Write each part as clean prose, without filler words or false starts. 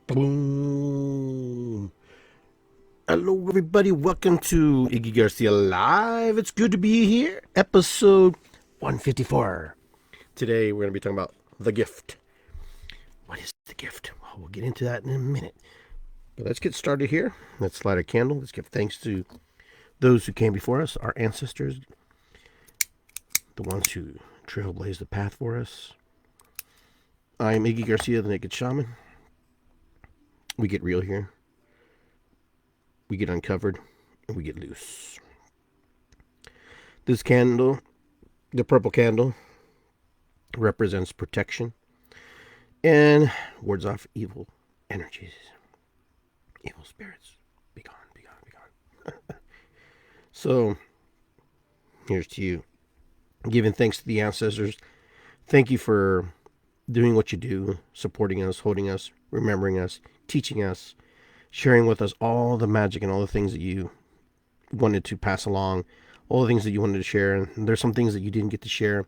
Boom. Hello, everybody. Welcome to Iggy Garcia Live. It's good to be here. Episode 154. Today, we're going to be talking about the gift. What is the gift? Well, we'll get into that in a minute. But let's get started here. Let's light a candle. Let's give thanks to those who came before us, our ancestors, the ones who trailblazed the path for us. I am Iggy Garcia, the Naked Shaman. We get real here. We get uncovered, and we get loose. This candle, the purple candle, represents protection and wards off evil energies, evil spirits. Be gone, be gone, be gone. So, here's to you. Giving thanks to the ancestors. Thank you for doing what you do, supporting us, holding us, remembering us, teaching us, sharing with us all the magic and all the things that you wanted to pass along, all the things that you wanted to share. And there's some things that you didn't get to share.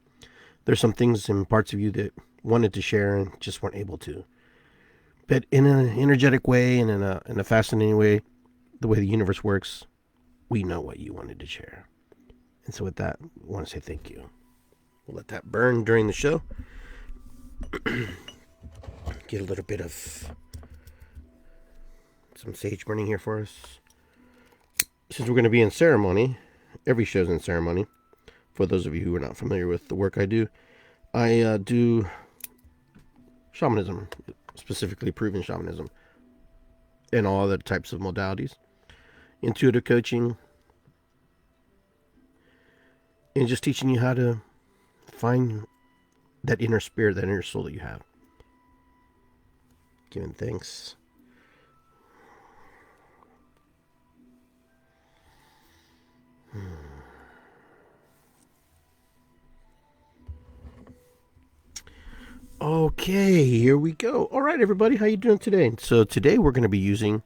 There's some things and parts of you that wanted to share and just weren't able to. But in an energetic way and in a fascinating way, the way the universe works, we know what you wanted to share. And so with that, I want to say thank you. We'll let that burn during the show. Get a little bit of some sage burning here for us. Since we're going to be in ceremony, every show's in ceremony. For those of you who are not familiar with the work I do shamanism, specifically proven shamanism, and all other types of modalities, intuitive coaching, and just teaching you how to find that inner spirit, that inner soul that you have. Giving thanks. Okay, here we go. All right, everybody, how you doing today? So today we're going to be using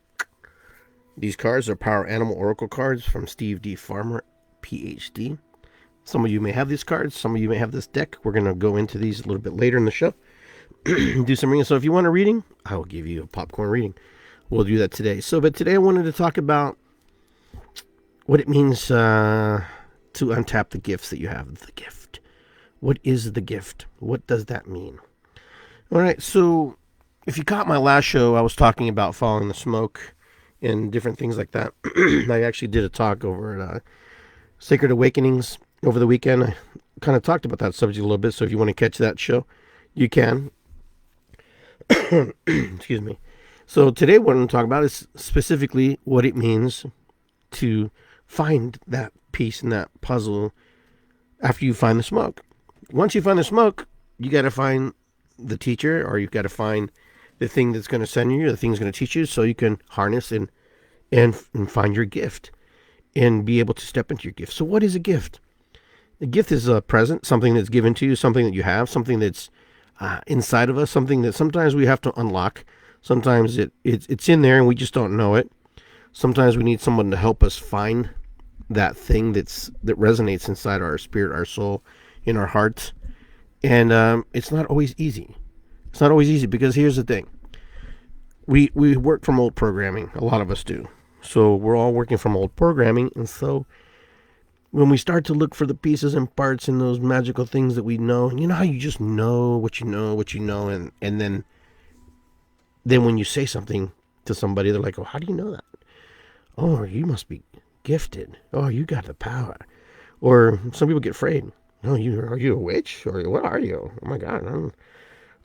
these cards. They're Power Animal Oracle cards from Steve D. Farmer, PhD. Some of you may have these cards. Some of you may have this deck. We're going to go into these a little bit later in the show. Do some reading. So if you want a reading, I will give you a popcorn reading. We'll do that today. But today I wanted to talk about what it means to untap the gifts that you have. The gift. What is the gift? What does that mean? All right, so if you caught my last show, I was talking about following the smoke and different things like that. I actually did a talk over at Sacred Awakenings over the weekend. I kind of talked about that subject a little bit, so if you want to catch that show, you can. Excuse me. So today what I'm going to talk about is specifically what it means to find that piece in that puzzle after you find the smoke. Once you find the smoke, you got to find the teacher, or you've got to find the thing that's going to send you, the thing that's going to teach you, so you can harness and find your gift and be able to step into your gift. So what is a gift? A gift is a present, something that's given to you, something that you have, something that's inside of us, something that sometimes we have to unlock. Sometimes it's in there and we just don't know it. Sometimes we need someone to help us find that thing that resonates inside our spirit, our soul, in our hearts. And it's not always easy. It's not always easy because here's the thing. We work from old programming. A lot of us do. So we're all working from old programming. And so when we start to look for the pieces and parts and those magical things that we know, and you know how you just know what you know, and then when you say something to somebody, they're like, oh, how do you know that? Oh, you must be gifted. Oh, you got the power. Or some people get afraid. No, are you a witch? Or what are you? Oh my God,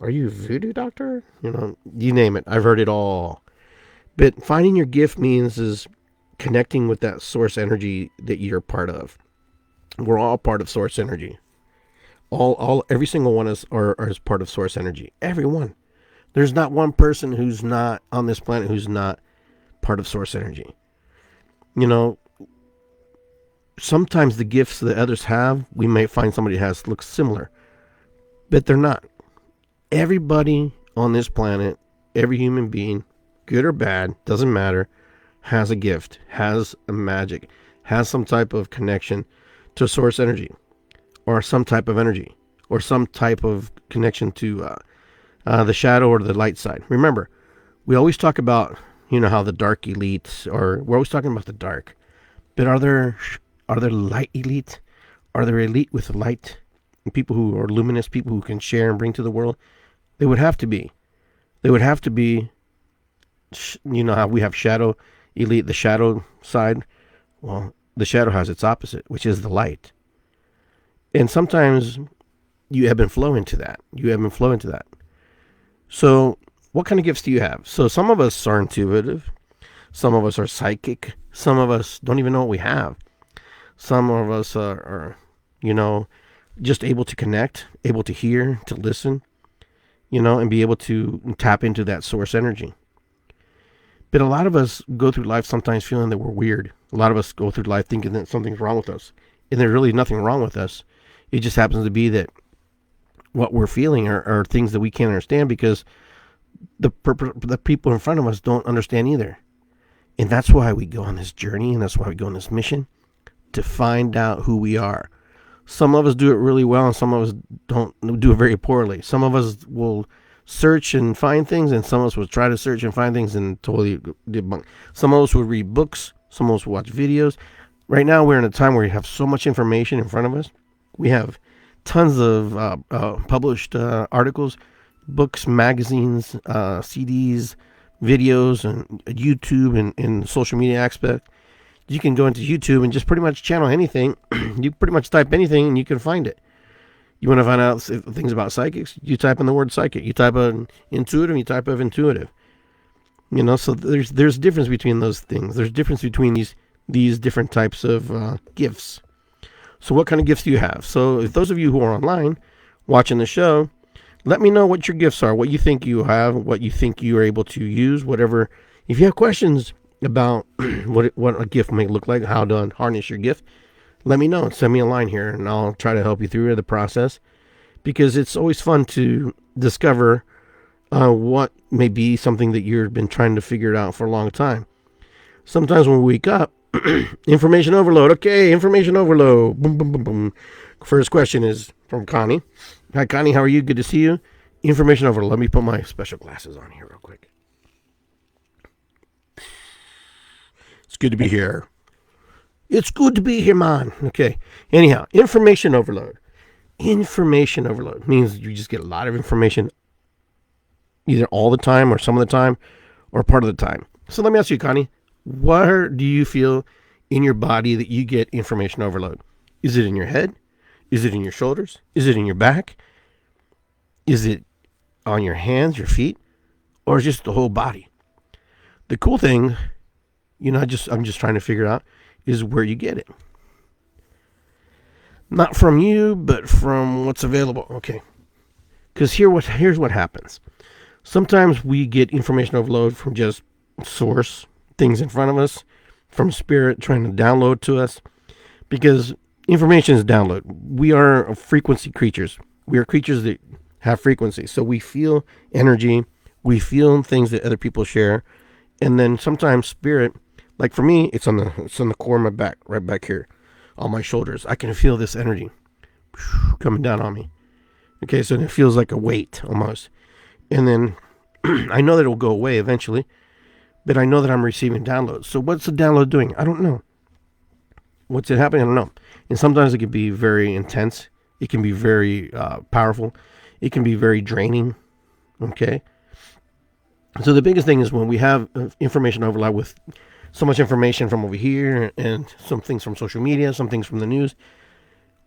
are you a voodoo doctor? You know, you name it. I've heard it all. But finding your gift means is connecting with that source energy that you're part of. We're all part of source energy. Every single one is part of source energy. Everyone. There's not one person who's not on this planet who's not part of source energy. You know, sometimes the gifts that others have, we may find somebody has looks similar, but they're not. Everybody on this planet, every human being, good or bad, doesn't matter, has a gift, has a magic, has some type of connection to source energy, or some type of energy, or some type of connection to the shadow or the light side. Remember, We always talk about, how the dark elites, or we're always talking about the dark. But are there light elite? Are there elite with light? And people who are luminous, people who can share and bring to the world? They would have to be. They would have to be, how we have shadow elite, the shadow side. Well, the shadow has its opposite, which is the light. And sometimes you ebb and flow into that. So what kind of gifts do you have? So some of us are intuitive. Some of us are psychic. Some of us don't even know what we have. Some of us are just able to connect, able to hear, to listen, and be able to tap into that source energy. But a lot of us go through life sometimes feeling that we're weird. A lot of us go through life thinking that something's wrong with us. And there's really nothing wrong with us. It just happens to be that what we're feeling are things that we can't understand because the people in front of us don't understand either. And that's why we go on this journey, and that's why we go on this mission, to find out who we are. Some of us do it really well, and some of us don't do it very poorly. Some of us will search and find things, and some of us will try to search and find things and totally debunk. Some of us will read books. Some of us will watch videos. Right now, we're in a time where we have so much information in front of us. We have tons of published articles, books, magazines, CDs, videos, and YouTube and social media aspect. You can go into YouTube and just pretty much channel anything. You pretty much type anything and you can find it. You want to find out things about psychics? You type in the word psychic. You type in intuitive, you type in intuitive. So there's a difference between those things. There's a difference between these different types of gifts. So what kind of gifts do you have? So if those of you who are online watching the show, let me know what your gifts are, what you think you have, what you think you are able to use, whatever. If you have questions about what a gift may look like, how to harness your gift, let me know. Send me a line here, and I'll try to help you through the process, because it's always fun to discover what may be something that you've been trying to figure out for a long time. Sometimes when we wake up, information overload. Okay, information overload. Boom, boom, boom, boom. First question is from Connie. Hi, Connie. How are you? Good to see you. Information overload. Let me put my special glasses on here real quick. It's good to be here. It's good to be here, man. Okay. Anyhow, information overload. Information overload means you just get a lot of information either all the time or some of the time or part of the time. So let me ask you, Connie, where do you feel in your body that you get information overload? Is it in your head? Is it in your shoulders? Is it in your back? Is it on your hands, your feet? Or is it just the whole body? The cool thing, I'm just trying to figure out is where you get it. Not from you, but from what's available. Okay. Because here's what happens. Sometimes we get information overload from just source, things in front of us, from spirit trying to download to us, because information is download. We are frequency creatures. We are creatures that have frequency. So we feel energy, we feel things that other people share, and then sometimes spirit, like for me, it's on the core of my back, right back here, on my shoulders. I can feel this energy coming down on me. Okay, so it feels like a weight almost. And then I know that it will go away eventually, but I know that I'm receiving downloads. So what's the download doing? I don't know. What's it happening? I don't know. And sometimes it can be very intense. It can be very powerful. It can be very draining. Okay. So the biggest thing is when we have information overload with so much information from over here and some things from social media, some things from the news,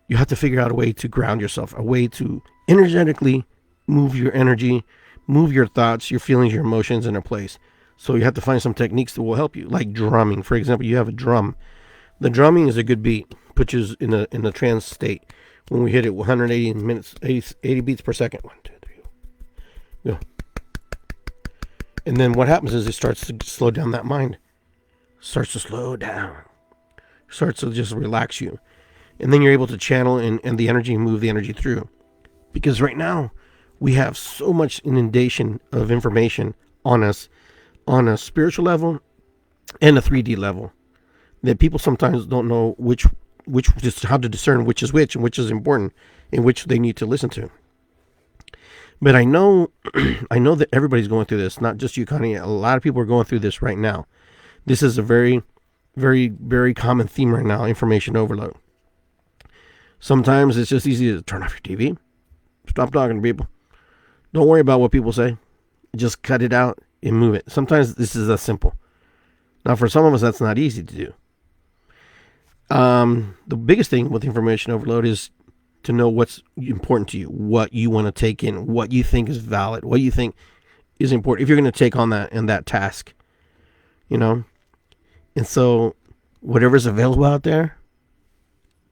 you have to figure out a way to ground yourself, a way to energetically move your energy, move your thoughts, your feelings, your emotions in a place. So you have to find some techniques that will help you, like drumming. For example, you have a drum. The drumming is a good beat, puts you in a trance state. When we hit it 180 minutes, 80 beats per second. 1, 2, 3, go. And then what happens is it starts to slow down that mind. Starts to slow down. Starts to just relax you. And then you're able to channel and the energy, move the energy through. Because right now, we have so much inundation of information on us on a spiritual level and a 3D level that people sometimes don't know which just how to discern which is which and which is important and which they need to listen to. But I know, I know that everybody's going through this. Not just you, Connie. A lot of people are going through this right now. This is a very, very, very common theme right now. Information overload. Sometimes it's just easy to turn off your TV, stop talking to people. Don't worry about what people say. Just cut it out and move it. Sometimes this is that simple. Now, for some of us, that's not easy to do. The biggest thing with information overload is to know what's important to you, what you want to take in, what you think is valid, what you think is important. If you're going to take on that task, And so whatever's available out there,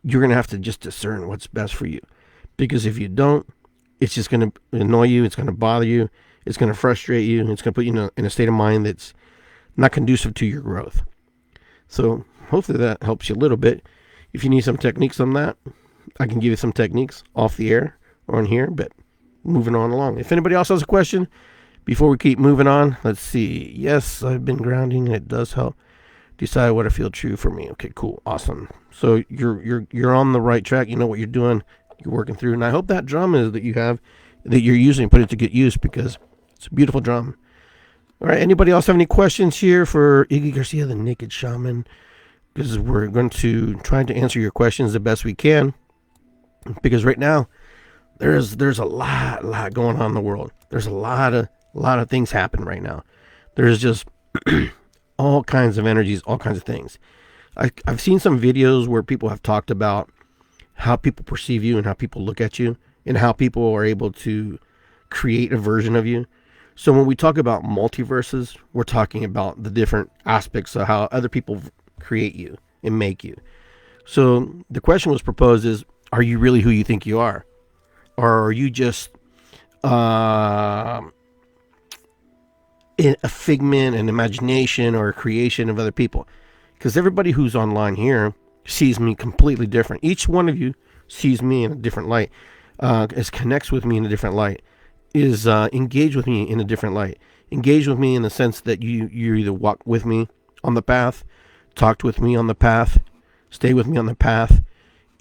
you're going to have to just discern what's best for you. Because if you don't, it's just going to annoy you. It's going to bother you. It's going to frustrate you. It's going to put you in a state of mind that's not conducive to your growth. So hopefully that helps you a little bit. If you need some techniques on that, I can give you some techniques off the air or on here, but moving on along. If anybody else has a question before we keep moving on, let's see. Yes, I've been grounding and it does help decide what I feel true for me. Okay, cool. Awesome. So you're on the right track. You know what you're doing. You're working through. And I hope that drum is that you have, that you're using, put it to good use, because it's a beautiful drum. All right. Anybody else have any questions here for Iggy Garcia, the Naked Shaman? Because we're going to try to answer your questions the best we can. Because right now, there's a lot going on in the world. There's a lot of things happen right now. There's just all kinds of energies, all kinds of things. I've seen some videos where people have talked about how people perceive you and how people look at you and how people are able to create a version of you. So when we talk about multiverses, we're talking about the different aspects of how other people create you and make you. So the question was proposed is, are you really who you think you are? Or are you just a figment, an imagination, or a creation of other people? Because everybody who's online here sees me completely different. Each one of you sees me in a different light, connects with me in a different light, is engaged with me in a different light. Engaged with me in the sense that you either walk with me on the path, talked with me on the path, stay with me on the path,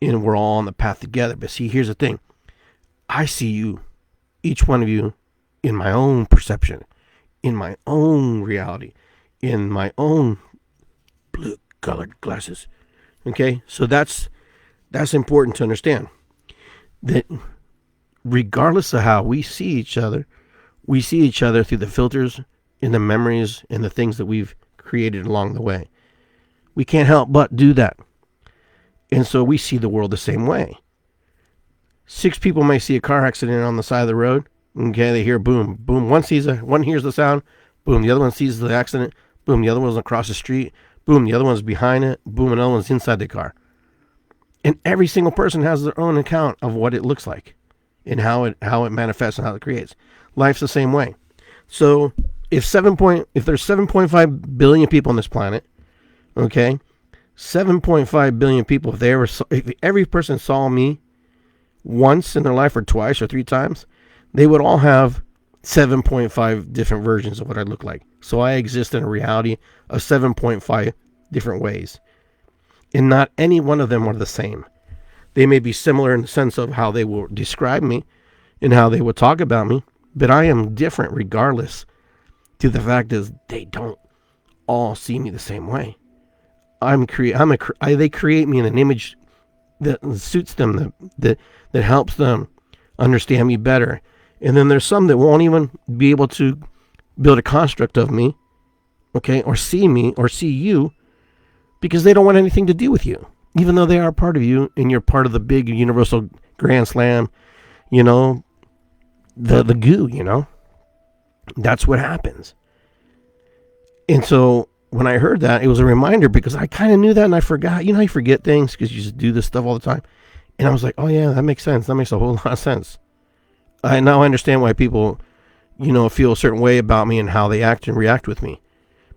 and we're all on the path together. But see, here's the thing. I see you, each one of you, in my own perception, in my own reality, in my own blue-colored glasses. Okay? So that's important to understand. That regardless of how we see each other through the filters and the memories and the things that we've created along the way. We can't help but do that. And so we see the world the same way. 6 people may see a car accident on the side of the road. Okay, they hear boom, boom. One hears the sound, boom. The other one sees the accident, boom. The other one's across the street, boom. The other one's behind it, boom. Another one's inside the car. And every single person has their own account of what it looks like and how it manifests and how it creates. Life's the same way. So if there's 7.5 billion people on this planet, okay, 7.5 billion people, if every person saw me once in their life or twice or 3 times, they would all have 7.5 different versions of what I look like. So I exist in a reality of 7.5 different ways. And not any one of them are the same. They may be similar in the sense of how they will describe me and how they will talk about me, but I am different regardless, to the fact is they don't all see me the same way. They create me in an image that suits them, that helps them understand me better. And then there's some that won't even be able to build a construct of me, okay, or see me or see you, because they don't want anything to do with you, even though they are part of you and you're part of the big universal grand slam, the goo, That's what happens. And so when I heard that, it was a reminder, because I kind of knew that and I forgot. You forget things because you just do this stuff all the time. And I was like, oh yeah, that makes sense. That makes a whole lot of sense. Now I understand why people, feel a certain way about me and how they act and react with me,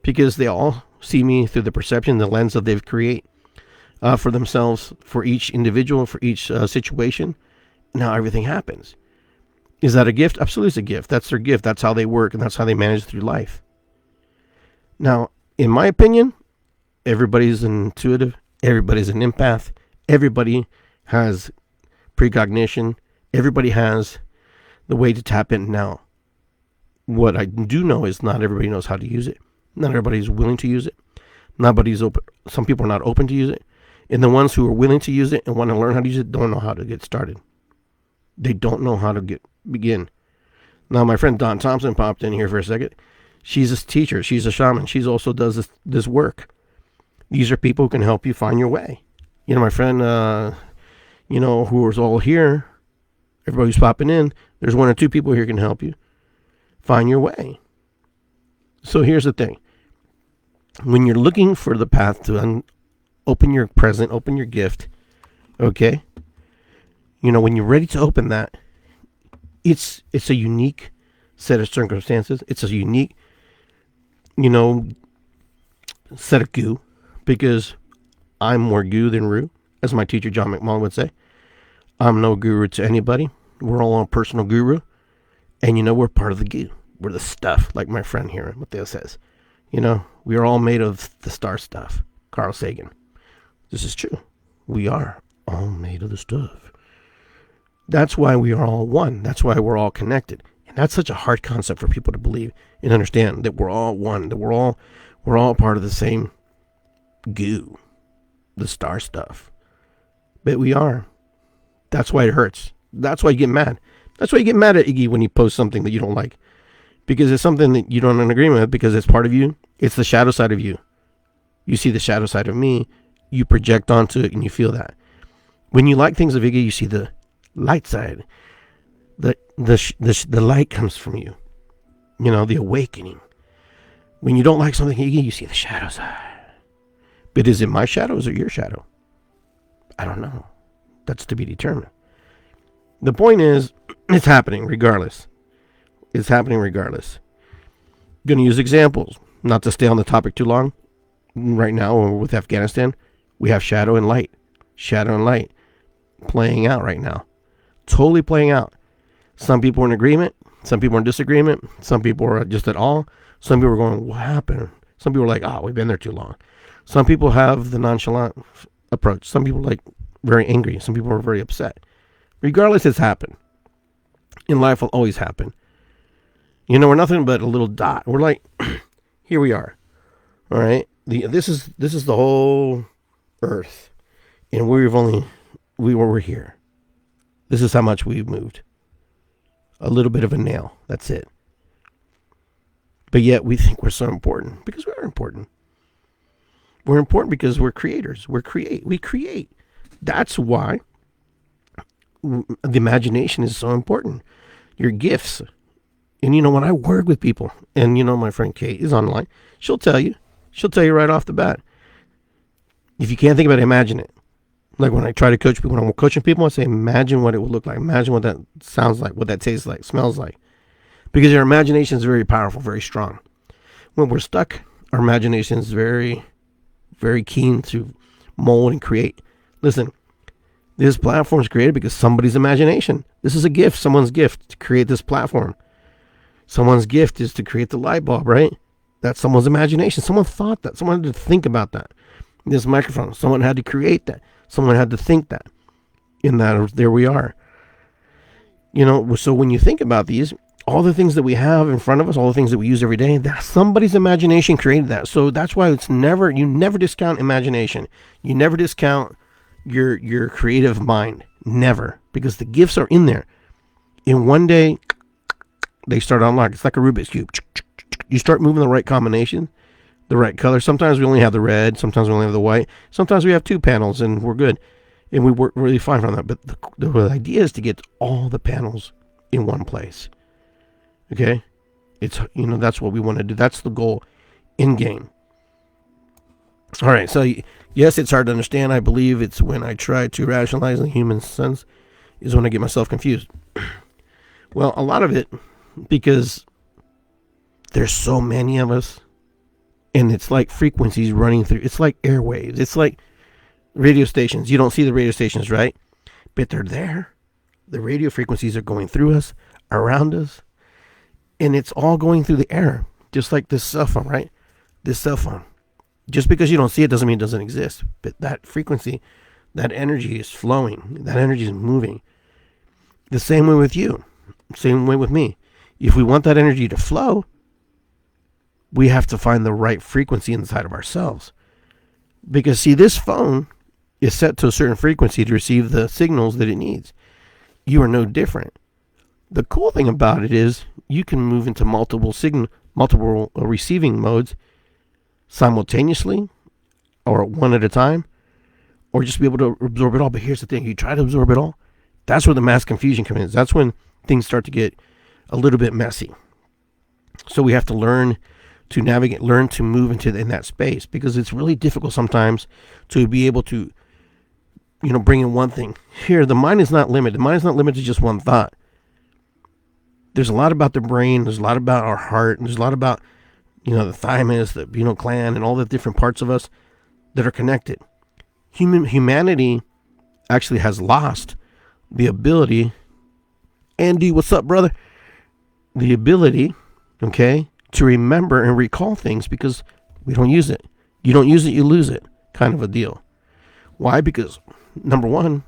because they all see me through the perception, the lens that they've created for themselves, for each individual, for each situation. Now everything happens. Is that a gift? Absolutely, it's a gift. That's their gift. That's how they work, and that's how they manage through life. Now, in my opinion, everybody's intuitive. Everybody's an empath. Everybody has precognition. Everybody has the way to tap in now. What I do know is not everybody knows how to use it. Not everybody's willing to use it. Nobody's open. Some people are not open to use it. And the ones who are willing to use it and want to learn how to use it don't know how to get started. They don't know how to begin. Now, my friend Dawn Thompson popped in here for a second. She's a teacher. She's a shaman. She also does this work. These are people who can help you find your way. You know, my friend, who is all here, everybody who's popping in, there's one or two people here who can help you find your way. So here's the thing. When you're looking for the path to open your present, open your gift, okay? When you're ready to open that, it's a unique set of circumstances. It's a unique, set of goo, because I'm more goo than Roo, as my teacher John McMullen would say. I'm no guru to anybody. We're all a personal guru. And we're part of the goo. We're the stuff, like my friend here, Mateo says. We are all made of the star stuff. Carl Sagan. This is true. We are all made of the stuff. That's why we are all one. That's why we're all connected. And that's such a hard concept for people to believe and understand, that we're all one, that we're all part of the same goo, the star stuff. But we are. That's why it hurts. That's why you get mad. That's why you get mad at Iggy when he posts something that you don't like. Because it's something that you don't in agreement with, because it's part of you. It's the shadow side of you. You see the shadow side of me, you project onto it, and you feel that. When you like things of Iggy, you see the light side. The light comes from you. The awakening. When you don't like something Iggy, you see the shadow side. But is it my shadow or is it your shadow? I don't know. That's to be determined. The point is, it's happening regardless. It's happening regardless. I'm going to use examples, not to stay on the topic too long. Right now, with Afghanistan, we have shadow and light. Shadow and light playing out right now. Totally playing out. Some people are in agreement. Some people are in disagreement. Some people are just at all. Some people are going, what happened? Some people are like, we've been there too long. Some people have the nonchalant approach. Some people are very angry. Some people are very upset. Regardless, it's happened. In life will always happen. We're nothing but a little dot. We're like, here we are. All right. This is the whole earth. And we're here. This is how much we've moved. A little bit of a nail. That's it. But yet we think we're so important, because we are important. We're important because we're creators. We create. That's why the imagination is so important. Your gifts. And when I work with people, and my friend Kate is online, she'll tell you right off the bat. If you can't think about it, imagine it. Like when I try to coach people, when I'm coaching people, I say, imagine what it would look like. Imagine what that sounds like, what that tastes like, smells like. Because your imagination is very powerful, very strong. When we're stuck, our imagination is very, very keen to mold and create. Listen, this platform is created because somebody's imagination. This is a gift, someone's gift to create this platform. Someone's gift is to create the light bulb, right? That's someone's imagination. Someone thought that. Someone had to think about that. This microphone, someone had to create that. Someone had to think that. In that, there we are. So when you think about these, all the things that we have in front of us, all the things that we use every day, that somebody's imagination created that. So that's why you never discount imagination. You never discount your creative mind. Never. Because the gifts are in there. And one day, they start unlocking. It's like a Rubik's Cube. You start moving the right combination, the right color. Sometimes we only have the red. Sometimes we only have the white. Sometimes we have two panels and we're good. And we work really fine from that. But the idea is to get all the panels in one place. Okay? It's, that's what we want to do. That's the goal in game. All right. So, yes, it's hard to understand. I believe it's when I try to rationalize the human sense is when I get myself confused. Well, a lot of it, because there's so many of us, and it's like frequencies running through. It's like airwaves. It's like radio stations. You don't see the radio stations, right? But they're there. The radio frequencies are going through us, around us, and it's all going through the air, just like this cell phone, right? This cell phone. Just because you don't see it doesn't mean it doesn't exist. But that frequency, that energy is flowing. That energy is moving. The same way with you. Same way with me. If we want that energy to flow, we have to find the right frequency inside of ourselves. Because, see, this phone is set to a certain frequency to receive the signals that it needs. You are no different. The cool thing about it is you can move into multiple receiving modes simultaneously, or one at a time, or just be able to absorb it all. But here's the thing: you try to absorb it all, that's where the mass confusion comes in. That's when things start to get a little bit messy. So we have to learn to navigate, learn to move in that space, because it's really difficult sometimes to be able to, bring in one thing. Here, the mind is not limited. The mind is not limited to just one thought. There's a lot about the brain. There's a lot about our heart. And there's a lot about, the thymus, the pineal gland, and all the different parts of us that are connected. Humanity actually has lost the ability. Andy, what's up, brother? The ability, to remember and recall things, because we don't use it. You don't use it, you lose it, kind of a deal. Why? Because, number one,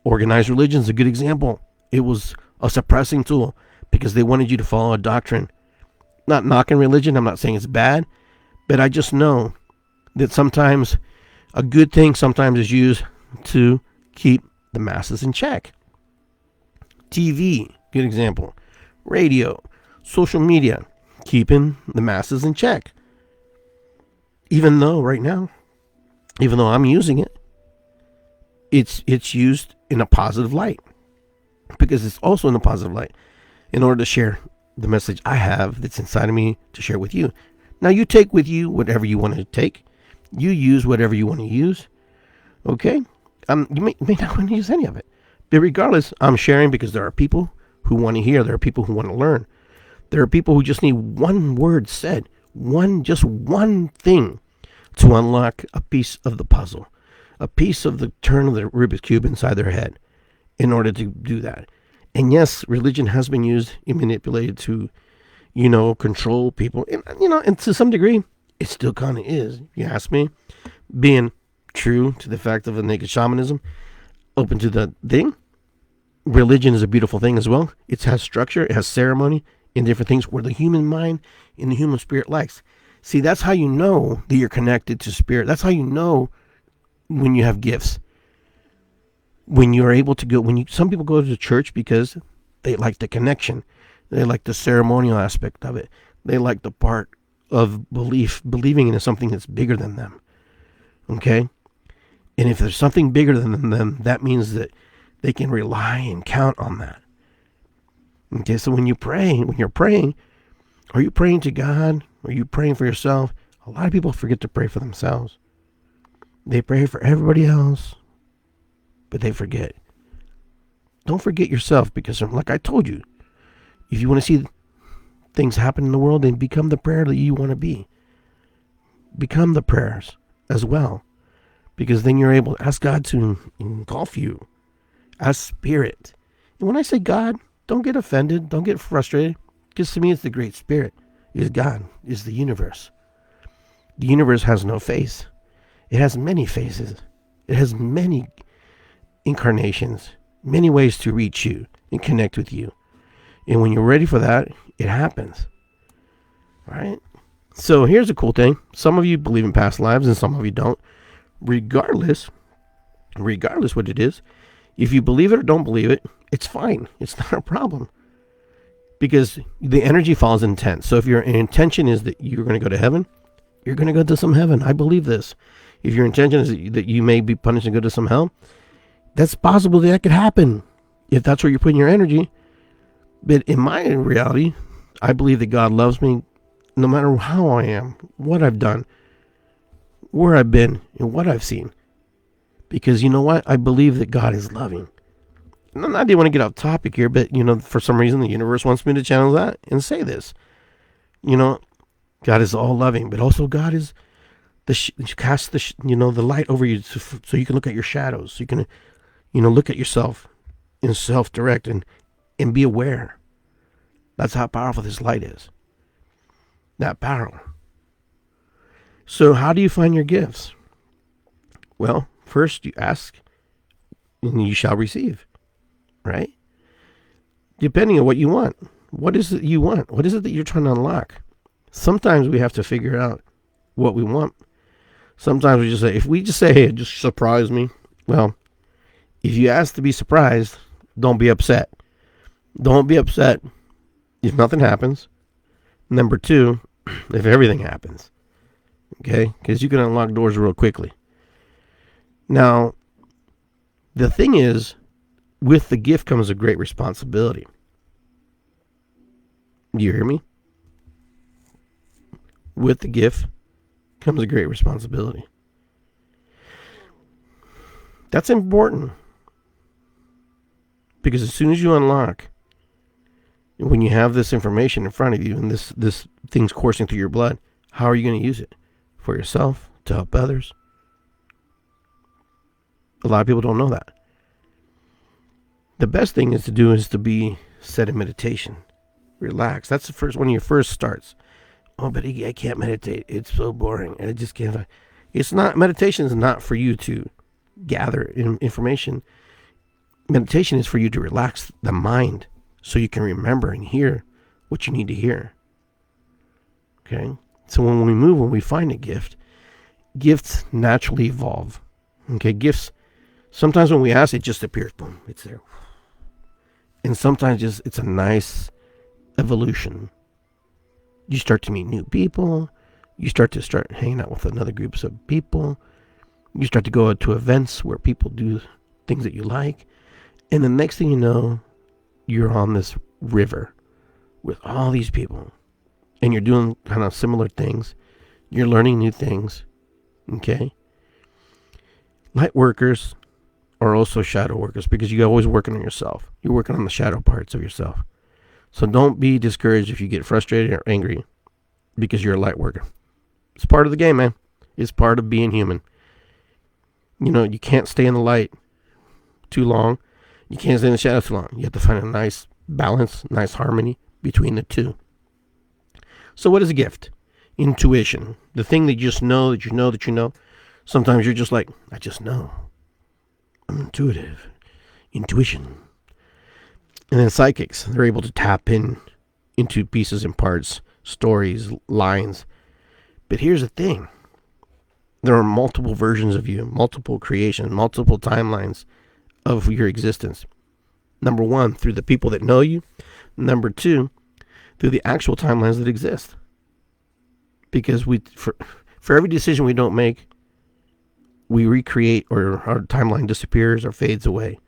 organized religion is a good example. It was a suppressing tool because they wanted you to follow a doctrine. Not knocking religion, I'm not saying it's bad, but I just know that sometimes a good thing sometimes is used to keep the masses in check. TV, good example. Radio, social media, keeping the masses in check. Even though right now, even though I'm using it, it's used in a positive light, because it's also in a positive light in order to share the message I have that's inside of me to share with you. Now, you take with you whatever you want to take. You use whatever you want to use. Okay? You may not want to use any of it. But regardless, I'm sharing because there are people who want to hear. There are people who want to learn. There are people who just need one word said. Just one thing to unlock a piece of the puzzle. A piece of the turn of the Rubik's Cube inside their head in order to do that. And yes, religion has been used and manipulated to, control people. And to some degree, it still kind of is, if you ask me. Being true to the fact of the naked shamanism, open to the thing. Religion is a beautiful thing as well. It has structure, it has ceremony, and different things where the human mind and the human spirit likes. See, that's how you know that you're connected to spirit. That's how you know when you have gifts. When you're able to go, some people go to church because they like the connection. They like the ceremonial aspect of it. They like the part of believing in something that's bigger than them. Okay? And if there's something bigger than them, that means that they can rely and count on that. Okay, so when you're praying, are you praying to God? Are you praying for yourself? A lot of people forget to pray for themselves. They pray for everybody else, but they forget. Don't forget yourself, because like I told you, if you want to see things happen in the world, then become the prayer that you want to be. Become the prayers as well, because then you're able to ask God to engulf you as spirit. And when I say God, don't get offended, don't get frustrated, because to me it's the Great Spirit. It's God, it's the universe. The universe has no face. It has many faces. It has many incarnations, many ways to reach you and connect with you. And when you're ready for that, it happens. All right? So here's a cool thing. Some of you believe in past lives and some of you don't. Regardless what it is, if you believe it or don't believe it, it's fine. It's not a problem. Because the energy follows intent. So if your intention is that you're going to go to heaven, you're going to go to some heaven. I believe this. If your intention is that you may be punished and go to some hell, that's possible that could happen if that's where you're putting your energy. But in my reality, I believe that God loves me no matter how I am, what I've done, where I've been, and what I've seen. Because you know what? I believe that God is loving. And I didn't want to get off topic here, but, for some reason the universe wants me to channel that and say this. God is all loving, but also God is cast the light over you so you can look at your shadows. So you can, look at yourself and self-direct and be aware. That's how powerful this light is. That power. So how do you find your gifts? Well, first you ask and you shall receive, right? depending on what you want. What is it you want? What is it that you're trying to unlock? Sometimes we have to figure out what we want. Sometimes we just say, if we just say, hey, just surprise me. Well, if you ask to be surprised, don't be upset. Don't be upset if nothing happens. Number two, if everything happens. Okay? Because you can unlock doors real quickly. Now, the thing is, with the gift comes a great responsibility. Do you hear me? With the gift comes a great responsibility. That's important. Because as soon as you unlock, when you have this information in front of you and this thing's coursing through your blood, how are you going to use it? For yourself? To help others? A lot of people don't know that. The best thing is to be set in meditation. Relax. That's the first one of your first starts. Oh, but Iggy, I can't meditate. It's so boring. I just can't. It's not. Meditation is not for you to gather information. Meditation is for you to relax the mind so you can remember and hear what you need to hear. Okay? So when we find a gift, gifts naturally evolve. Okay? Gifts, sometimes when we ask, it just appears. Boom, it's there. And sometimes it's a nice evolution. You start to meet new people. You start hanging out with another groups of people. You start to go to events where people do things that you like. And the next thing you know, you're on this river with all these people. And you're doing kind of similar things. You're learning new things. Okay? Light workers are also shadow workers because you're always working on yourself. You're working on the shadow parts of yourself. So don't be discouraged if you get frustrated or angry because you're a light worker. It's part of the game, man. It's part of being human. You know, you can't stay in the light too long. You can't stay in the shadow too long. You have to find a nice balance, nice harmony between the two. So what is a gift? Intuition. The thing that you just know, that you know, that you know. Sometimes you're just like, I just know. I'm intuitive. Intuition. And then psychics, they're able to tap into pieces and parts, stories, lines. But here's the thing. There are multiple versions of you, multiple creations, multiple timelines of your existence. Number one, through the people that know you. Number two, through the actual timelines that exist. Because for every decision we don't make, we recreate, or our timeline disappears or fades away.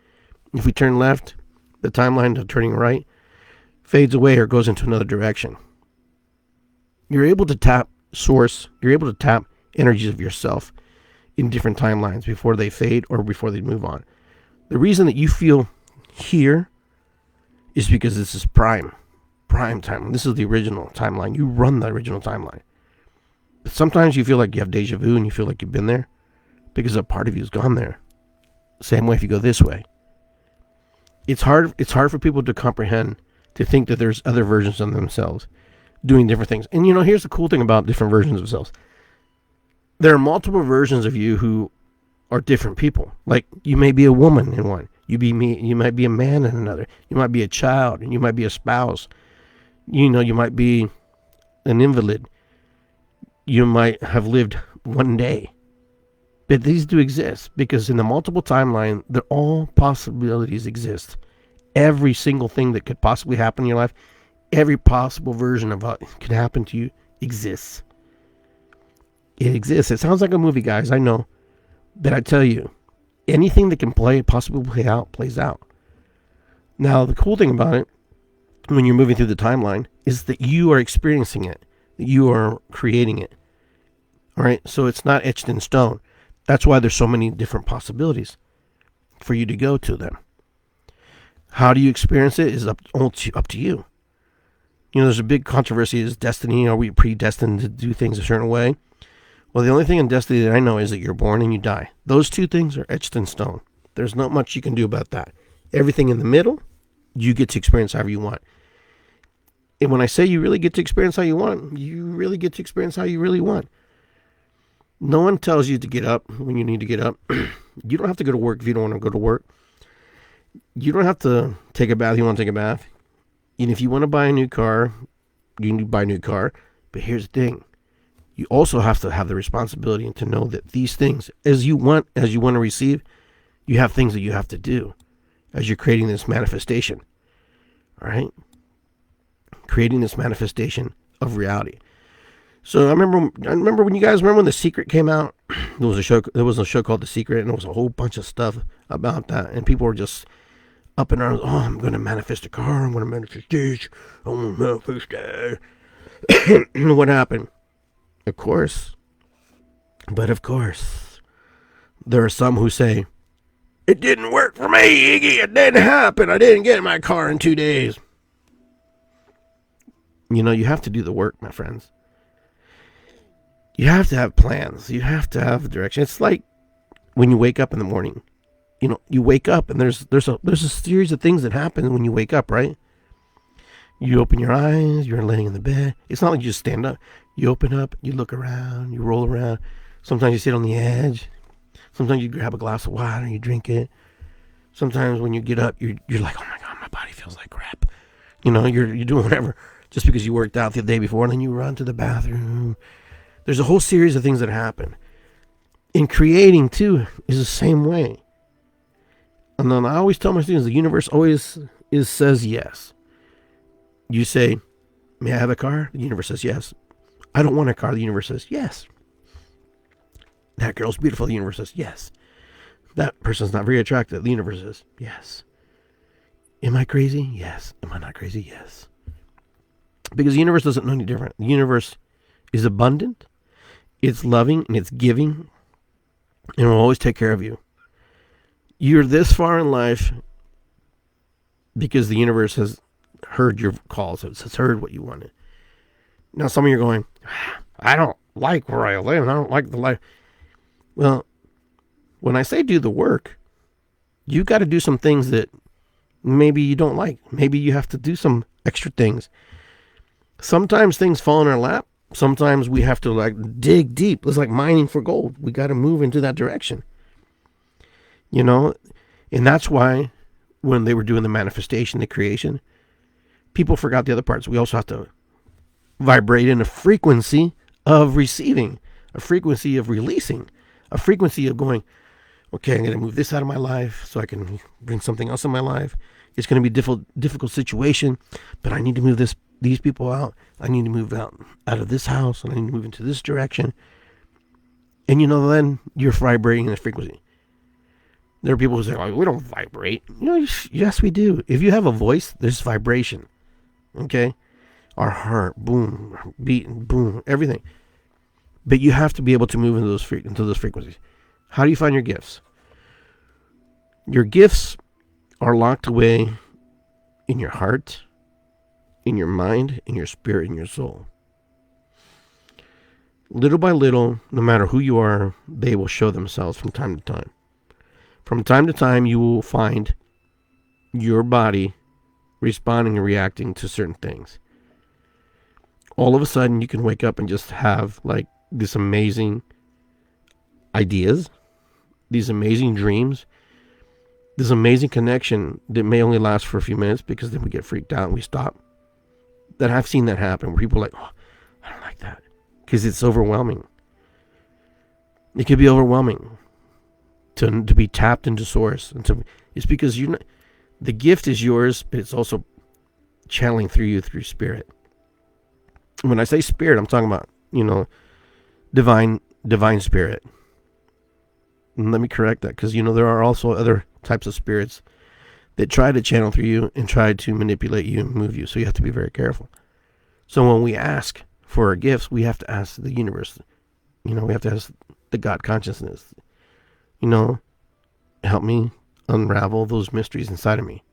If we turn left, the timeline of turning right fades away or goes into another direction. You're able to tap source. You're able to tap energies of yourself in different timelines before they fade or before they move on. The reason that you feel here is because this is prime time. This is the original timeline. You run the original timeline. But sometimes you feel like you have deja vu and you feel like you've been there because a part of you has gone there. Same way if you go this way. It's hard for people to comprehend, to think that there's other versions of themselves doing different things. And you know, here's the cool thing about different versions of themselves. There are multiple versions of you who are different people. Like, you may be a woman in one. You might be a man in another. You might be a child, and you might be a spouse. You know, you might be an invalid. You might have lived one day. But these do exist because in the multiple timeline, all possibilities exist. Every single thing that could possibly happen in your life, every possible version of what could happen to you exists. It exists. It sounds like a movie, guys. I know. But I tell you, anything that can possibly play out, plays out. Now, the cool thing about it, when you're moving through the timeline, is that you are experiencing it. That you are creating it. All right? So it's not etched in stone. That's why there's so many different possibilities for you to go to them. How do you experience it is up to you. You know, there's a big controversy. Is destiny? Are we predestined to do things a certain way? Well, the only thing in destiny that I know is that you're born and you die. Those two things are etched in stone. There's not much you can do about that. Everything in the middle, you get to experience however you want. And when I say you really get to experience how you want, you really get to experience how you really want. No one tells you to get up when you need to get up. You don't have to go to work if you don't want to go to work. You don't have to take a bath if you want to take a bath. And if you want to buy a new car, you need to buy a new car. But here's the thing. You also have to have the responsibility and to know that these things, as you want to receive, you have things that you have to do as you're creating this manifestation. All right? Creating this manifestation of reality. So I remember when you guys remember when The Secret came out. There was a show called The Secret, and there was a whole bunch of stuff about that, and people were just up in arms. Oh, I'm going to manifest a car. I'm going to manifest this. I'm going to manifest that. What happened? Of course, there are some who say, it didn't work for me, Iggy. It didn't happen. I didn't get my car in 2 days. You know, you have to do the work, my friends. You have to have plans. You have to have a direction. It's like when you wake up in the morning. You know, you wake up and there's a series of things that happen when you wake up, right? You open your eyes, you're laying in the bed. It's not like you just stand up. You open up, you look around, you roll around. Sometimes you sit on the edge. Sometimes you grab a glass of water and you drink it. Sometimes when you get up, you're like, oh my God, my body feels like crap. You know, you're doing whatever just because you worked out the day before, and then you run to the bathroom. There's a whole series of things that happen. In creating, too, is the same way. And then I always tell my students, the universe always says yes. You say, may I have a car? The universe says yes. I don't want a car. The universe says yes. That girl's beautiful. The universe says yes. That person's not very attractive. The universe says yes. Am I crazy? Yes. Am I not crazy? Yes. Because the universe doesn't know any different. The universe is abundant. It's loving and it's giving. And will always take care of you. You're this far in life because the universe has heard your calls. It's heard what you wanted. Now some of you are going, I don't like where I live. I don't like the life. Well, when I say do the work, you got to do some things that maybe you don't like. Maybe you have to do some extra things. Sometimes things fall in our lap. Sometimes we have to like dig deep. It's like mining for gold. We got to move into that direction. You know, and that's why when they were doing the manifestation, the creation, people forgot the other parts. We also have to vibrate in a frequency of receiving, a frequency of releasing, a frequency of going, okay, I'm going to move this out of my life so I can bring something else in my life. It's going to be a difficult situation, but I need to move these people out. I need to move out of this house, and I need to move into this direction. And you know, then you're vibrating in a frequency. There are people who say, oh, we don't vibrate. You know, yes, we do. If you have a voice, there's vibration. Okay? Our heart, boom, beating, boom, everything. But you have to be able to move into those frequencies. How do you find your gifts? Your gifts are locked away in your heart, in your mind, in your spirit, in your soul. Little by little, no matter who you are, they will show themselves from time to time. From time to time, you will find your body responding and reacting to certain things. All of a sudden, you can wake up and just have like this amazing ideas, these amazing dreams, this amazing connection that may only last for a few minutes because then we get freaked out and we stop. That I've seen that happen where people are like, oh, I don't like that because it's overwhelming. It could be overwhelming to be tapped into source. And it's because the gift is yours, but it's also channeling through you through spirit. When I say spirit, I'm talking about, divine spirit. And let me correct that, because, there are also other types of spirits that try to channel through you and try to manipulate you and move you. So you have to be very careful. So when we ask for our gifts, we have to ask the universe. We have to ask the God consciousness. Help me unravel those mysteries inside of me.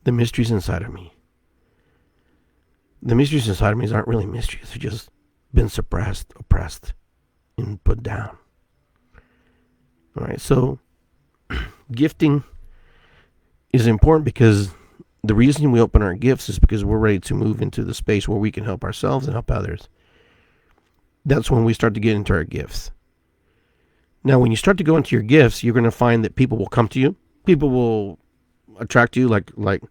The mysteries inside of me. The mysteries inside of me aren't really mysteries. They've just been suppressed, oppressed, and put down. All right, so gifting is important because the reason we open our gifts is because we're ready to move into the space where we can help ourselves and help others. That's when we start to get into our gifts. Now, when you start to go into your gifts, you're going to find that people will come to you. People will attract you like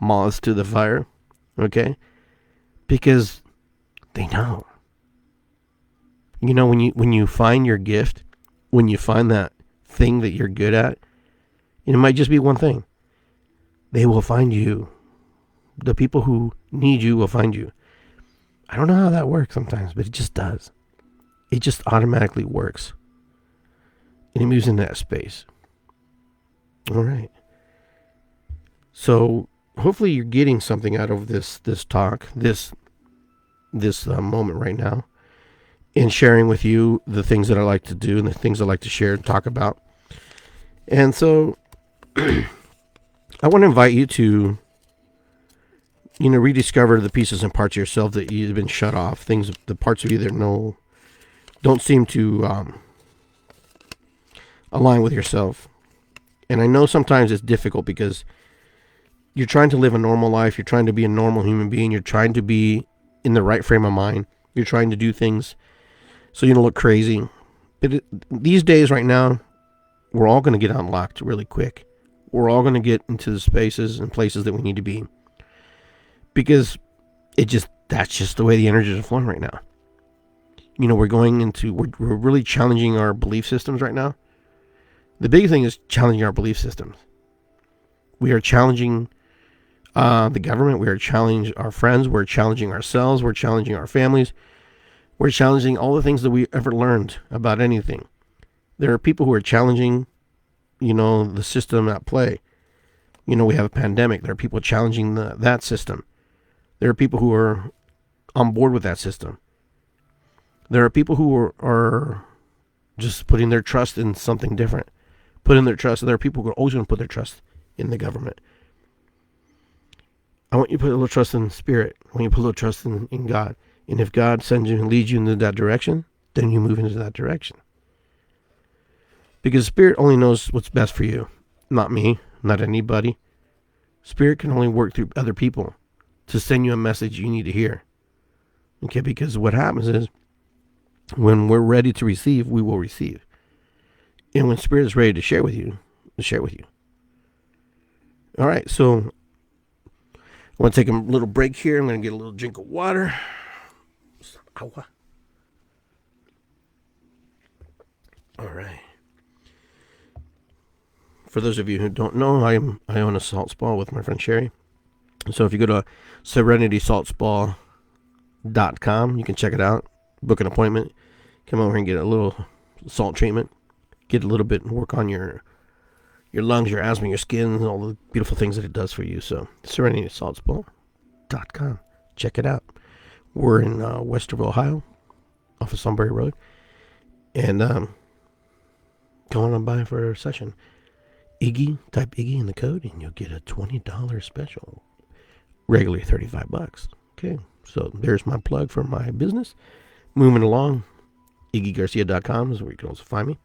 moths to the fire. Okay? Because they know. You know, when you find your gift, when you find that thing that you're good at, and it might just be one thing, they will find you. The people who need you will find you. I don't know how that works sometimes, but it just does. It just automatically works. And it moves into that space. All right. So hopefully you're getting something out of this talk, this moment right now, in sharing with you the things that I like to do and the things I like to share and talk about. And so I want to invite you to, rediscover the pieces and parts of yourself that you've been shut off, the parts of you that don't seem to align with yourself. And I know sometimes it's difficult because you're trying to live a normal life. You're trying to be a normal human being. You're trying to be in the right frame of mind. You're trying to do things so you don't look crazy. But these days right now, we're all going to get unlocked really quick. We're all going to get into the spaces and places that we need to be. Because that's just the way the energies are flowing right now. We're really challenging our belief systems right now. The big thing is challenging our belief systems. We are challenging the government. We are challenging our friends. We're challenging ourselves. We're challenging our families. We're challenging all the things that we ever learned about anything. There are people who are challenging, the system at play. We have a pandemic. There are people challenging that system. There are people who are on board with that system. There are people who are just putting their trust in something different. Putting their trust. There are people who are always going to put their trust in the government. I want you to put a little trust in spirit. I want you to put a little trust in God. And if God sends you and leads you into that direction, then you move into that direction. Because spirit only knows what's best for you. Not me, not anybody. Spirit can only work through other people to send you a message you need to hear. Okay, because what happens is when we're ready to receive, we will receive. And when spirit is ready to share with you, to share with you. All right, so I want to take a little break here. I'm going to get a little drink of water. All right. For those of you who don't know, I own a salt spa with my friend Sherry. So if you go to serenitysaltspa.com, you can check it out. Book an appointment. Come over and get a little salt treatment. Get a little bit and work on your lungs, your asthma, your skin, and all the beautiful things that it does for you. So serenitysaltspa.com. Check it out. We're in Westerville, Ohio, off of Sunbury Road. And go on by for a session. Type Iggy in the code, and you'll get a $20 special. Regularly $35. Okay, so there's my plug for my business. Moving along, IggyGarcia.com is where you can also find me.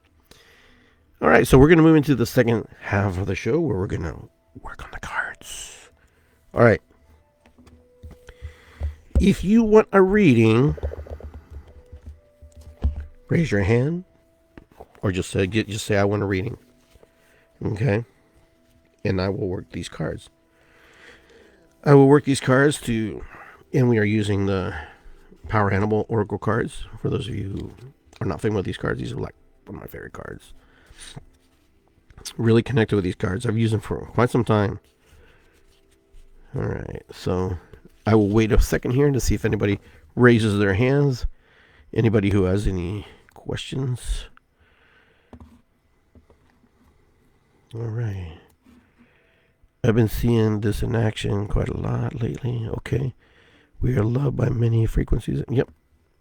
All right, so we're going to move into the second half of the show where we're going to work on the cards. All right. If you want a reading, raise your hand, or just say I want a reading. Okay, and I will work these cards. And we are using the Power Animal Oracle cards. For those of you who are not familiar with these cards, these are like one of my favorite cards. Really connected with these cards. I've used them for quite some time. All right, so I will wait a second here to see if anybody raises their hands. Anybody who has any questions. All right. I've been seeing this in action quite a lot lately. Okay. We are loved by many frequencies. Yep.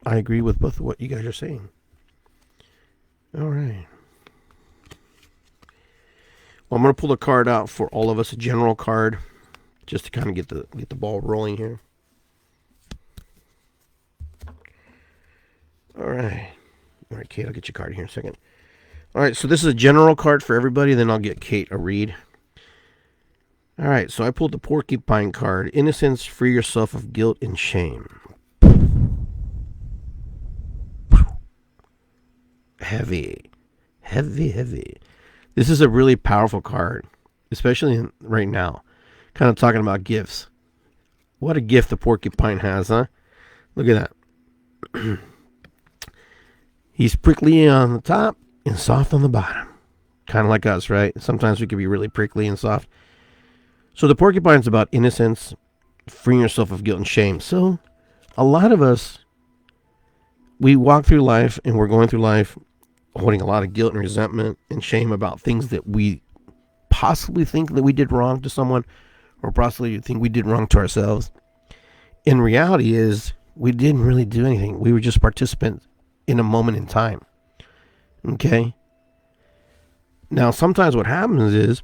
I agree with both of what you guys are saying. All right. Well, I'm going to pull a card out for all of us, a general card, just to kind of get the ball rolling here. All right. All right, Kate, I'll get your card here in a second. All right, so this is a general card for everybody. Then I'll get Kate a read. All right, so I pulled the Porcupine card. Innocence, free yourself of guilt and shame. Heavy. This is a really powerful card, especially right now. Kind of talking about gifts. What a gift the porcupine has, huh? Look at that. He's prickly on the top and soft on the bottom. Kind of like us, right? Sometimes we can be really prickly and soft. So the porcupine's about innocence, freeing yourself of guilt and shame. So a lot of us, we walk through life and we're going through life holding a lot of guilt and resentment and shame about things that we possibly think that we did wrong to someone, or possibly think we did wrong to ourselves. In reality is we didn't really do anything. We were just participants in a moment in time. Okay? Now, sometimes what happens is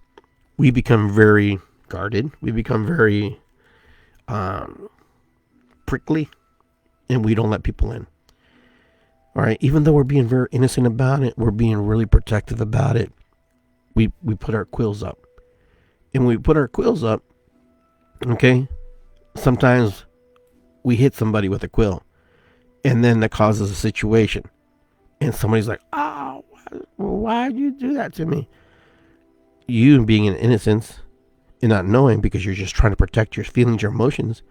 we become very guarded. We become very prickly, and we don't let people in. All right? Even though we're being very innocent about it, we're being really protective about it. We put our quills up. And when we put our quills up, okay, sometimes we hit somebody with a quill. And then that causes a situation. And somebody's like, oh, why did you do that to me? You being in innocence and not knowing, because you're just trying to protect your feelings, your emotions,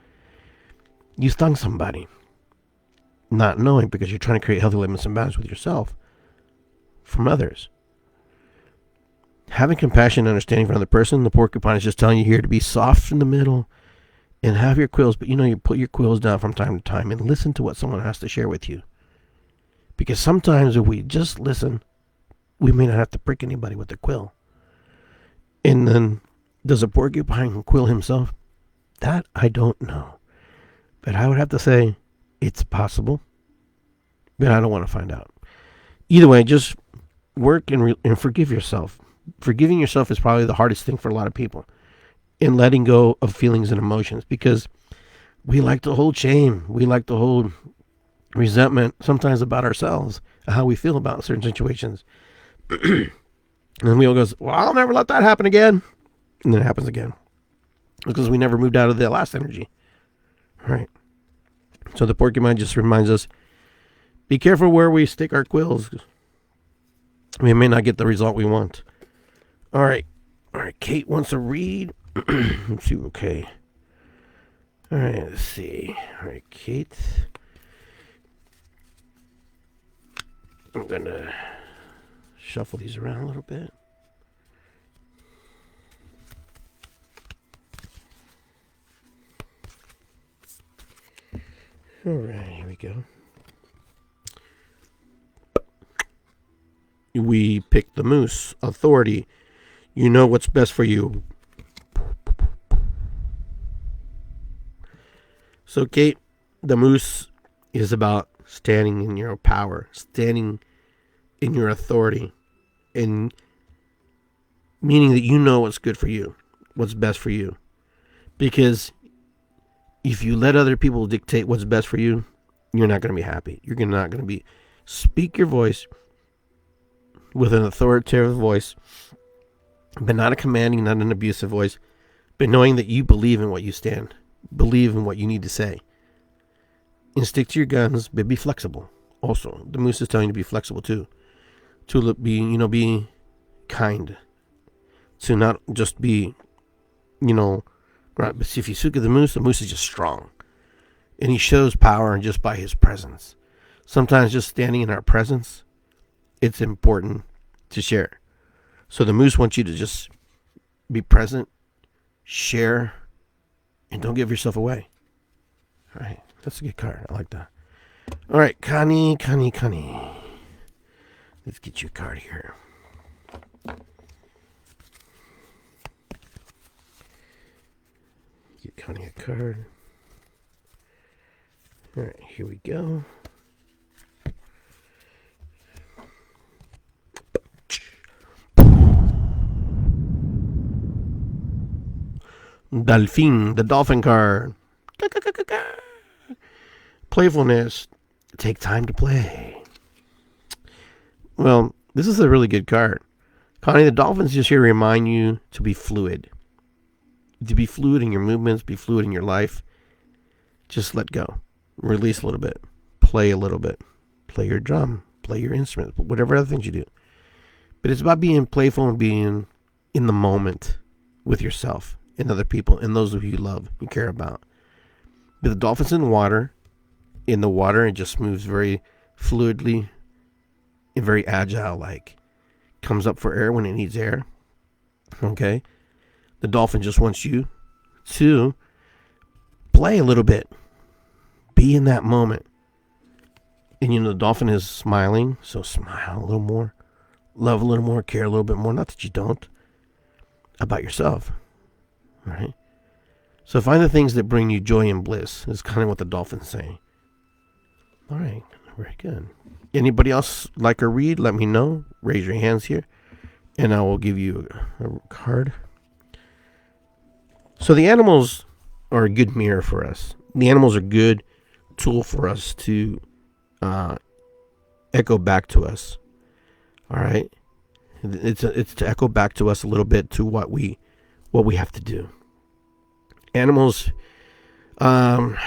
you stung somebody. Not knowing, because you're trying to create healthy limits and boundaries with yourself from others. Having compassion and understanding for another person, the porcupine is just telling you here to be soft in the middle and have your quills, but you put your quills down from time to time and listen to what someone has to share with you. Because sometimes if we just listen, we may not have to prick anybody with a quill. And then, does a porcupine quill himself? That I don't know. But I would have to say it's possible. But I don't want to find out. Either way, just work and forgive yourself. Forgiving yourself is probably the hardest thing for a lot of people. And letting go of feelings and emotions. Because we like to hold shame. We like to hold resentment sometimes about ourselves, how we feel about certain situations. And we all goes, well, I'll never let that happen again. And then it happens again. Because we never moved out of the last energy. All right. So the porcupine just reminds us, be careful where we stick our quills. We may not get the result we want. All right. Kate wants to read. Let's see. Okay. All right. Let's see. All right, Kate. I'm going to shuffle these around a little bit. All right, here we go. We picked the moose. Authority. You know what's best for you. So, Kate, the moose is about standing in your power, standing in your authority, and meaning that you know what's good for you, what's best for you. Because if you let other people dictate what's best for you, you're not going to be happy. You're not going to be. Speak your voice with an authoritative voice, but not a commanding, not an abusive voice, but knowing that you believe in what you stand, believe in what you need to say, and stick to your guns, but be flexible. Also, the moose is telling you to be flexible too, to be kind, to not just be, right. But if you look at the moose is just strong, and he shows power just by his presence. Sometimes just standing in our presence, it's important to share. So the moose wants you to just be present, share, and don't give yourself away. All right, that's a good card. I like that. All right, Connie. Let's get you a card here. Get Connie a card. All right, here we go. Delphine, the dolphin card. Playfulness. Take time to play. Well, this is a really good card. Connie, the dolphin's just here to remind you to be fluid. To be fluid in your movements, be fluid in your life. Just let go. Release a little bit. Play a little bit. Play your drum. Play your instrument. Whatever other things you do. But it's about being playful and being in the moment with yourself and other people and those who you love, you care about. But the dolphin's in water. In the water, it just moves very fluidly and very agile, like comes up for air when it needs air. Okay? The dolphin just wants you to play a little bit. Be in that moment. And the dolphin is smiling, so smile a little more. Love a little more, care a little bit more. Not that you don't. About yourself. All right? So find the things that bring you joy and bliss. Is kind of what the dolphin's saying. All right. Very good. Anybody else like a read? Let me know. Raise your hands here. And I will give you a card. So the animals are a good mirror for us. The animals are a good tool for us to echo back to us. All right? It's to echo back to us a little bit to what we have to do. Animals, one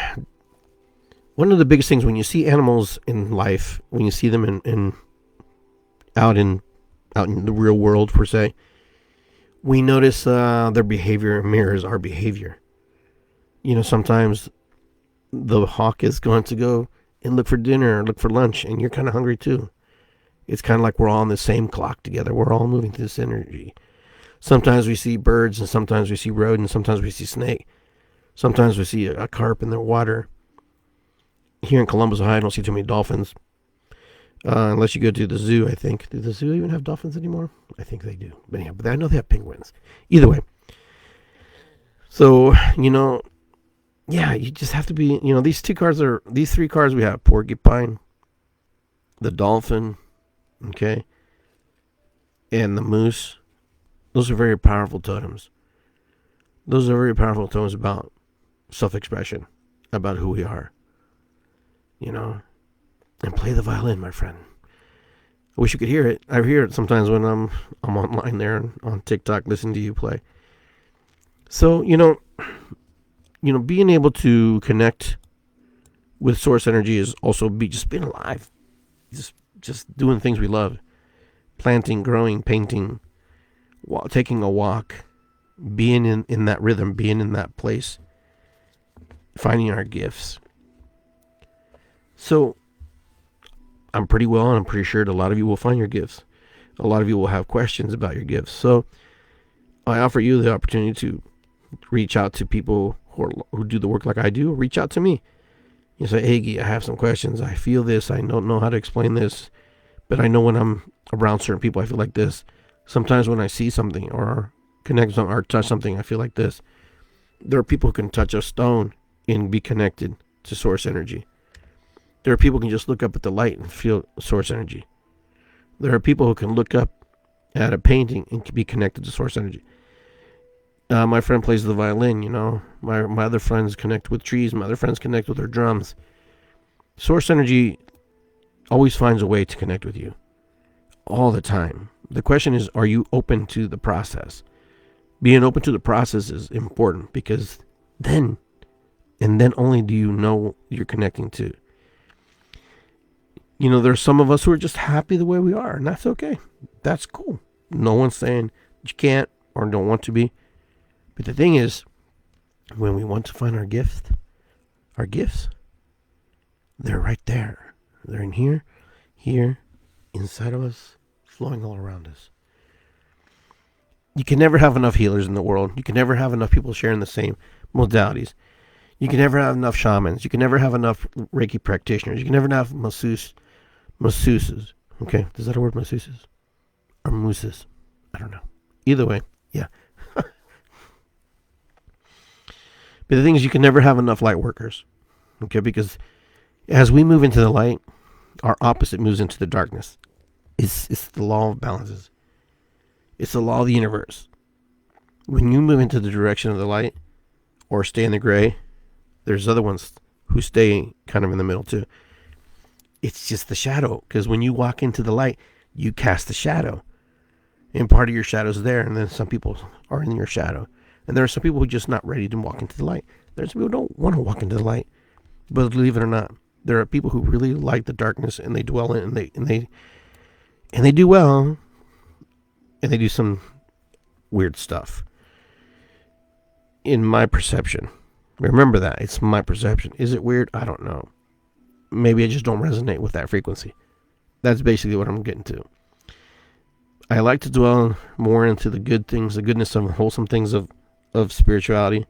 of the biggest things when you see animals in life, when you see them out in the real world per se, we notice their behavior mirrors our behavior. Sometimes the hawk is going to go and look for dinner or look for lunch, and you're kind of hungry too. It's kind of like we're all on the same clock together. We're all moving to this energy. Sometimes we see birds, and sometimes we see rodents, sometimes we see snake. Sometimes we see a carp in the water. Here in Columbus, Ohio, I don't see too many dolphins. Unless you go to the zoo, I think. Do the zoo even have dolphins anymore? I think they do. But yeah, but I know they have penguins. Either way. So, yeah, you just have to be, these three cards we have, porcupine, the dolphin, okay, and the moose. Those are very powerful totems. Those are very powerful totems about self-expression, about who we are, and play the violin, my friend. I wish you could hear it. I hear it sometimes when I'm online there on TikTok listening to you play. So, being able to connect with source energy is also just being alive. Just doing things we love. Planting, growing, painting, taking a walk, being in that rhythm, being in that place, finding our gifts. So, I'm pretty sure that a lot of you will find your gifts. A lot of you will have questions about your gifts. So, I offer you the opportunity to reach out to people who do the work like I do, or reach out to me. You say, hey, Iggy, I have some questions. I feel this. I don't know how to explain this, but I know when I'm around certain people, I feel like this. Sometimes when I see something or connect with something or touch something, I feel like this. There are people who can touch a stone and be connected to source energy. There are people who can just look up at the light and feel source energy. There are people who can look up at a painting and be connected to source energy. My friend plays the violin, My other friends connect with trees. My other friends connect with their drums. Source energy always finds a way to connect with you. All the time. The question is, are you open to the process? Being open to the process is important, because then only do you know you're connecting to. There's some of us who are just happy the way we are, and that's okay. That's cool. No one's saying you can't or don't want to be. But the thing is, when we want to find our gifts, they're right there. They're in here, inside of us, flowing all around us. You can never have enough healers in the world. You can never have enough people sharing the same modalities. You can never have enough shamans. You can never have enough Reiki practitioners. You can never have masseuses. Okay, is that a word, masseuses? Or mooses? I don't know. Either way, yeah. But the thing is, you can never have enough light workers. Okay, because as we move into the light, our opposite moves into the darkness. It's the law of balances. It's the law of the universe. When you move into the direction of the light or stay in the gray, there's other ones who stay kind of in the middle too. It's just the shadow, because when you walk into the light, you cast the shadow. And part of your shadow is there, and then some people are in your shadow. And there are some people who are just not ready to walk into the light. There's people who don't want to walk into the light. But believe it or not, there are people who really like the darkness, and they dwell in it, and they do well, and they do some weird stuff. In my perception, Remember that. It's my perception. Is it weird? I don't know. Maybe I just don't resonate with that frequency. That's basically what I'm getting to. I like to dwell more into the good things, the goodness of wholesome things of spirituality,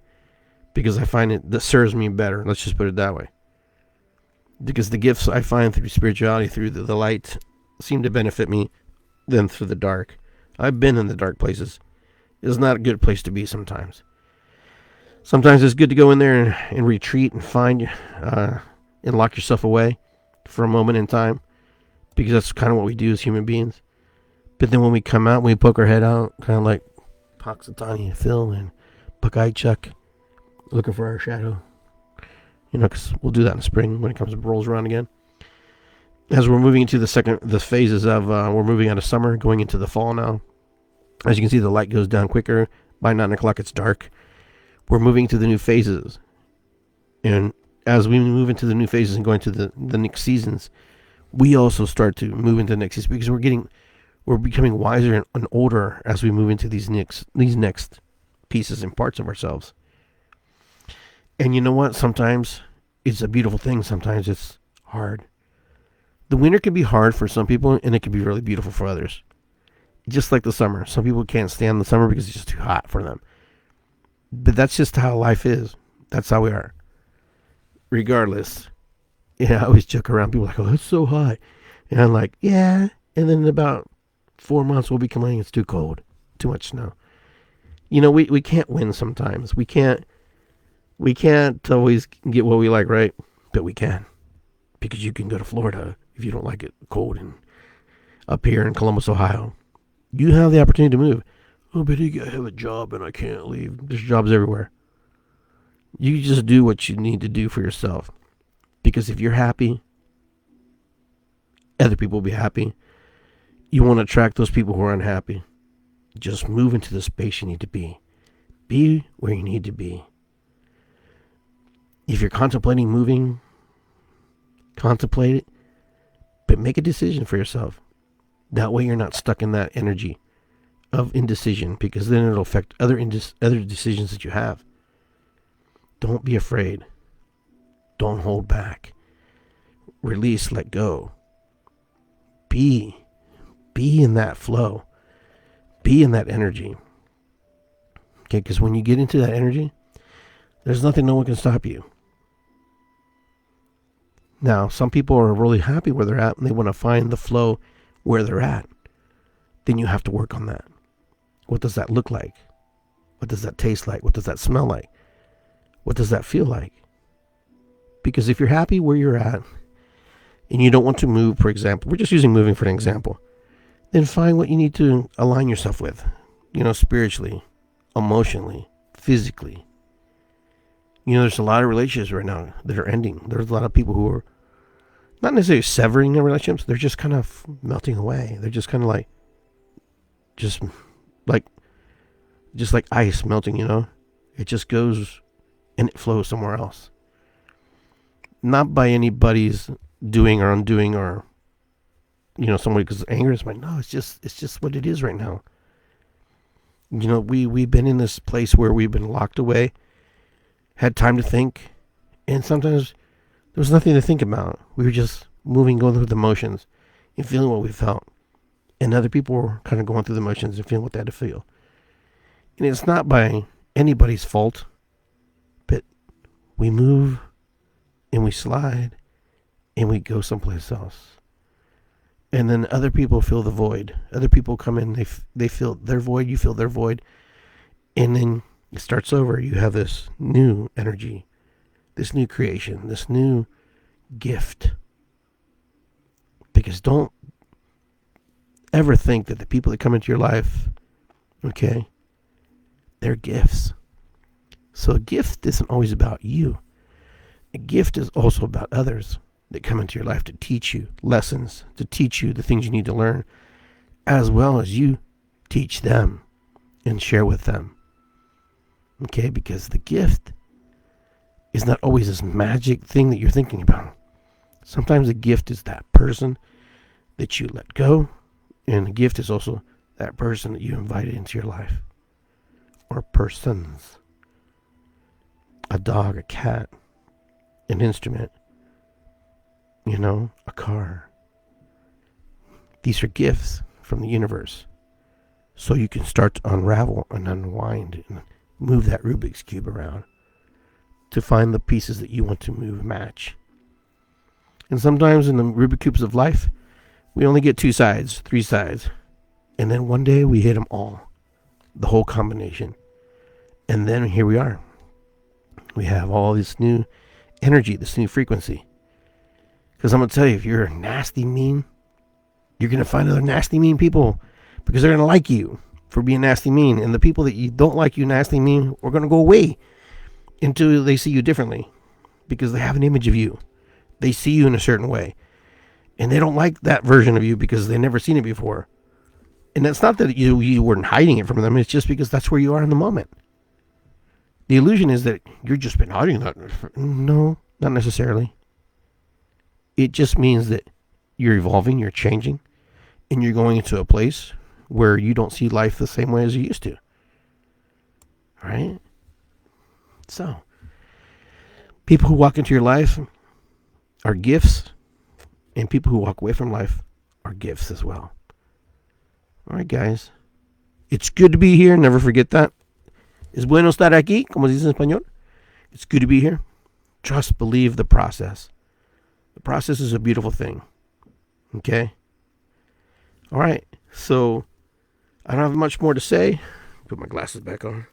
because I find it that serves me better. Let's just put it that way. Because the gifts I find through spirituality, through the light, seem to benefit me than through the dark. I've been in the dark places. It's not a good place to be sometimes. Sometimes it's good to go in there and retreat and find and lock yourself away for a moment in time, because that's kind of what we do as human beings. But then when we come out, we poke our head out, kind of like Poxitani and Phil and Buckeye Chuck, looking for our shadow. Because we'll do that in the spring when it rolls around again. As we're moving into the phases of, we're moving out of summer, going into the fall now. As you can see, the light goes down quicker. By 9 o'clock, it's dark. We're moving to the new phases. And as we move into the new phases and go into the next seasons, we also start to move into the next season, because we're becoming wiser and older as we move into these next pieces and parts of ourselves. And you know what? Sometimes it's a beautiful thing. Sometimes it's hard. The winter can be hard for some people, and it can be really beautiful for others. Just like the summer. Some people can't stand the summer because it's just too hot for them. But that's just how life is. That's how we are. Regardless. I always joke around. People are like, oh, it's so hot. And I'm like, yeah. And then in about 4 months, we'll be complaining it's too cold. Too much snow. We can't win sometimes. We can't always get what we like, right? But we can. Because you can go to Florida if you don't like it cold, and up here in Columbus, Ohio, you have the opportunity to move. Oh, but I have a job and I can't leave. There's jobs everywhere. You just do what you need to do for yourself. Because if you're happy, other people will be happy. You want to attract those people who are unhappy. Just move into the space you need to be. Be where you need to be. If you're contemplating moving, contemplate it, but make a decision for yourself. That way you're not stuck in that energy of indecision, because then it'll affect other decisions that you have. Don't be afraid. Don't hold back. Release, let go. Be in that flow. Be in that energy. Okay, because when you get into that energy, there's nothing no one can stop you. Now, some people are really happy where they're at and they want to find the flow where they're at. Then you have to work on that. What does that look like? What does that taste like? What does that smell like? What does that feel like? Because if you're happy where you're at and you don't want to move, for example, we're just using moving for an example, then find what you need to align yourself with, spiritually, emotionally, physically. There's a lot of relationships right now that are ending. There's a lot of people who are not necessarily severing their relationships. They're just kind of melting away. They're just kind of like ice melting, It just goes and it flows somewhere else. Not by anybody's doing or undoing, or somebody because anger is like, no, it's just what it is right now. We've been in this place where we've been locked away, had time to think, and sometimes there was nothing to think about. We were just moving, going through the motions and feeling what we felt. And other people were kind of going through the motions and feeling what they had to feel. And it's not by anybody's fault, but we move and we slide and we go someplace else. And then other people feel the void. Other people come in, they feel their void, you feel their void. And then it starts over. You have this new energy, this new creation, this new gift. Because don't ever think that the people that come into your life, okay, they're gifts. So a gift isn't always about you. A gift is also about others that come into your life to teach you lessons, to teach you the things you need to learn, as well as you teach them and share with them. Okay, because the gift is not always this magic thing that you're thinking about. Sometimes a gift is that person that you let go, and a gift is also that person that you invited into your life, or persons. a dog, a cat, an instrument, a car. These are gifts from the universe. So you can start to unravel and unwind and move that Rubik's Cube around to find the pieces that you want to move match. And sometimes in the Rubik's Cubes of life, we only get 2 sides, 3 sides. And then one day we hit them all, the whole combination. And then here we are. We have all this new energy, this new frequency. Because I'm going to tell you, if you're nasty mean, you're going to find other nasty mean people because they're going to like you for being nasty mean. And the people that you don't like you nasty mean are going to go away until they see you differently because they have an image of you. They see you in a certain way. And they don't like that version of you because they've never seen it before. And that's not that you weren't hiding it from them. It's just because that's where you are in the moment. The illusion is that you've just been hiding that. No, not necessarily. It just means that you're evolving, you're changing, and you're going into a place where you don't see life the same way as you used to. All right? So, people who walk into your life are gifts, and people who walk away from life are gifts as well. All right, guys. It's good to be here. Never forget that. Es bueno estar aquí, como se dice en español. It's good to be here. Trust, believe the process. The process is a beautiful thing. Okay? All right. So, I don't have much more to say. Put my glasses back on.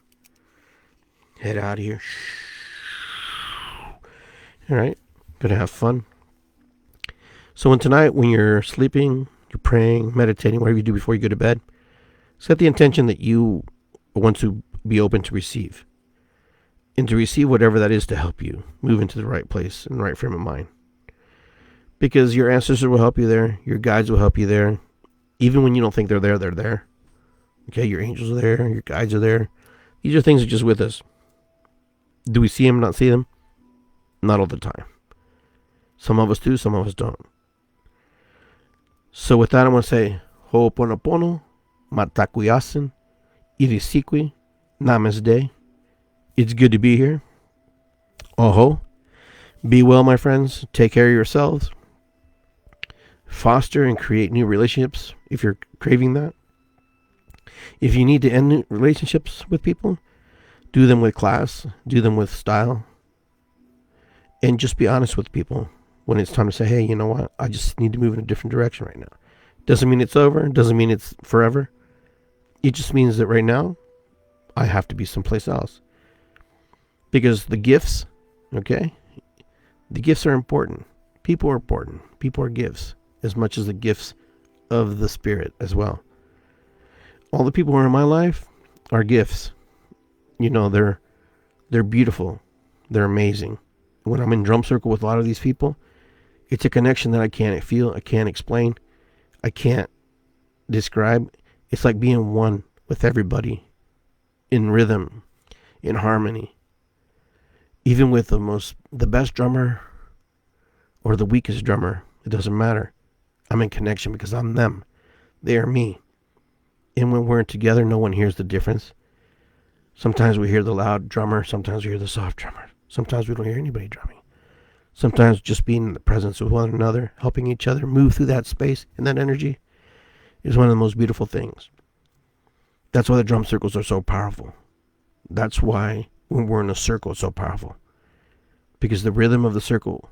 Head out of here. All right. Gonna have fun. So, tonight, when you're sleeping, you're praying, meditating, whatever you do before you go to bed, set the intention that you want to be open to receive. And to receive whatever that is to help you move into the right place and the right frame of mind. Because your ancestors will help you there. Your guides will help you there. Even when you don't think they're there, they're there. Okay, your angels are there. Your guides are there. These are things that are just with us. Do we see them, not see them? Not all the time. Some of us do, some of us don't. So with that, I want to say, Ho'oponopono, Matakuyasin, Irisikwi, Namaste. It's good to be here. Oho. Be well, my friends. Take care of yourselves. Foster and create new relationships if you're craving that. If you need to end relationships with people, do them with class, do them with style, and just be honest with people when it's time to say, hey, you know what? I just need to move in a different direction right now. Doesn't mean it's over. Doesn't mean it's forever. It just means that right now, I have to be someplace else. Because the gifts, okay? The gifts are important. People are important. People are gifts as much as the gifts of the spirit as well. All the people who are in my life are gifts. They're beautiful. They're amazing. When I'm in drum circle with a lot of these people, it's a connection that I can't feel, I can't explain, I can't describe. It's like being one with everybody in rhythm, in harmony. Even with the best drummer or the weakest drummer, it doesn't matter. I'm in connection because I'm them. They are me. And when we're together, no one hears the difference. Sometimes we hear the loud drummer. Sometimes we hear the soft drummer. Sometimes we don't hear anybody drumming. Sometimes just being in the presence of one another, helping each other move through that space and that energy is one of the most beautiful things. That's why the drum circles are so powerful. That's why when we're in a circle, it's so powerful. Because the rhythm of the circle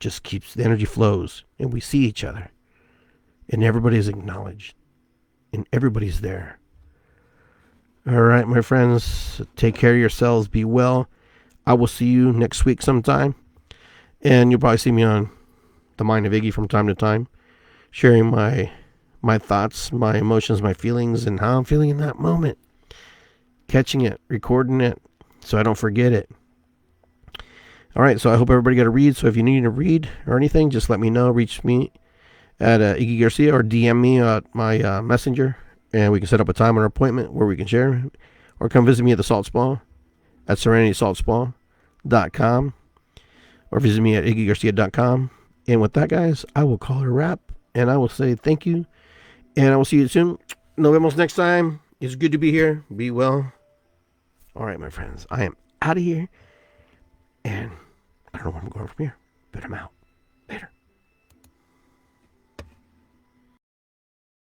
just keeps, the energy flows, and we see each other. And everybody is acknowledged. And everybody's there. All right, my friends, take care of yourselves. Be well. I will see you next week sometime. And you'll probably see me on The Mind of Iggy from time to time, sharing my thoughts, my emotions, my feelings, and how I'm feeling in that moment. Catching it, recording it, so I don't forget it. All right, so I hope everybody got a read. So if you need to read or anything, just let me know. Reach me at Iggy Garcia or DM me at my messenger, and we can set up a time or appointment where we can share. Or come visit me at the Salt Spa at serenitysaltspa.com, or visit me at iggygarcia.com. And with that, guys, I will call it a wrap, and I will say thank you, and I will see you soon. Nos vemos next time. It's good to be here. Be well. All right, my friends, I am out of here. And I don't know where I'm going from here, but I'm out.